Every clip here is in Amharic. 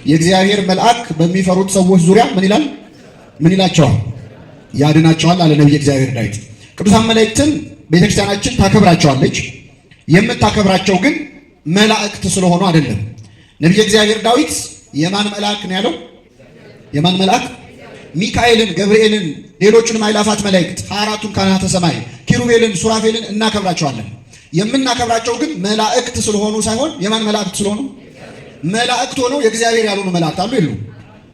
የእግዚአብሔር መልአክ በሚፈሩት ሰዎች ዙሪያ ምን ይላል? ምን ይላቸዋል? ያድናቸዋል አለ ነብይ እግዚአብሔር ዳዊት። ቅዱሳን መላእክትን ቤተክርስቲያናችን ታከብራቸዋለች። የምታከብራቸው ግን መላእክት ስለሆኑ አይደለም። ነብይ እግዚአብሔር ዳዊት የማን መልአክ ነው ያለው? የማን መልአክ? ሚካኤልን፣ ገብርኤልን፣ ሌሎችንም አእላፋት መላእክት 24ቱን ካህናተ ሰማይ ኪሩቤልን፣ ሱራፌልን እናከብራቸዋለን። የምናከብራቸው ግን መላእክት ስለሆኑ ሳይሆን የማን መላእክት ስለሆኑ? መላእክት ሆነው የእግዚአብሔር ያልሆኑ መላእክት አሉ የሉ?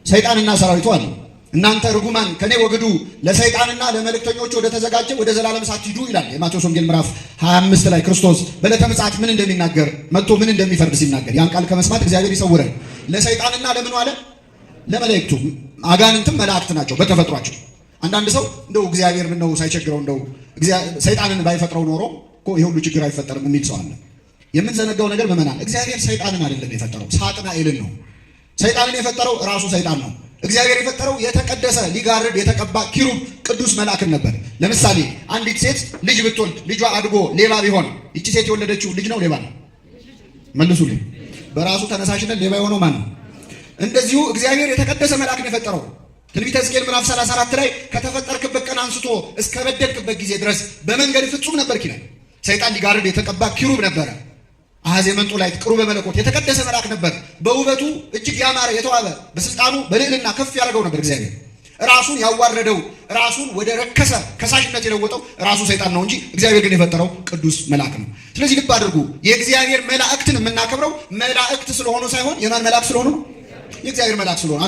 ሰይጣንና ሰራዊቱ አሉ። እናንተ ርጉማን ከኔ ወግዱ ለሰይጣንና ለመልእክተኞቹ ወደ ተዘጋጀ ወደ ዘላለም እሳት ሂዱ ይላል የማቴዎስ ወንጌል ምዕራፍ 25 ላይ ክርስቶስ በዕለተ ምጽአት ምን እንደሚናገር መጥቶ ምን እንደሚፈርድ ሲናገር ያን ቃል ከመስማት እግዚአብሔር ይሰውረን። ለሰይጣንና ለምኑ አለ? ለመላእክቱ። አጋንንትም መላእክት ናቸው በተፈጥሯቸው። አንዳንድ ሰው እንደው እግዚአብሔር ምን ነው ሳይቸግረው እንደው ሰይጣንን ባይፈጥረው ኖሮ እኮ ይሄ ሁሉ ችግር አይፈጠርም የሚል ሰው አለ። የምንዘነጋው ነገር ምዕመናን፣ እግዚአብሔር ሰይጣንን አይደለም የፈጠረው፣ ሳጥናኤልን ነው። ሰይጣንን የፈጠረው ራሱ ሰይጣን ነው። እግዚአብሔር የፈጠረው የተቀደሰ ሊጋርድ የተቀባ ኪሩብ ቅዱስ መልአክን ነበር። ለምሳሌ አንዲት ሴት ልጅ ብትወልድ ልጇ አድጎ ሌባ ቢሆን ይቺ ሴት የወለደችው ልጅ ነው ሌባ ነው? መልሱልኝ። በራሱ ተነሳሽነት ሌባ የሆነው ማን ነው? እንደዚሁ እግዚአብሔር የተቀደሰ መልአክን የፈጠረው ትንቢተ ሕዝቅኤል ምዕራፍ 34 ላይ ከተፈጠርክበት ቀን አንስቶ እስከ በደልክበት ጊዜ ድረስ በመንገድ ፍጹም ነበርክ ይላል። ሰይጣን ሊጋርድ የተቀባ ኪሩብ ነበረ። አሐዜ መንጡ ላይ ቅሩበ መለኮት የተቀደሰ መልአክ ነበር። በውበቱ እጅግ ያማረ የተዋበ በስልጣኑ በልዕልና ከፍ ያደረገው ነበር። እግዚአብሔር ራሱን ያዋረደው ራሱን ወደ ረከሰ ከሳሽነት የለወጠው ራሱ ሰይጣን ነው እንጂ እግዚአብሔር ግን የፈጠረው ቅዱስ መልአክ ነው። ስለዚህ ልብ አድርጉ፣ የእግዚአብሔር መላእክትን የምናከብረው መላእክት ስለሆኑ ሳይሆን የማን መልአክ ስለሆኑ? የእግዚአብሔር መልአክ ስለሆኑ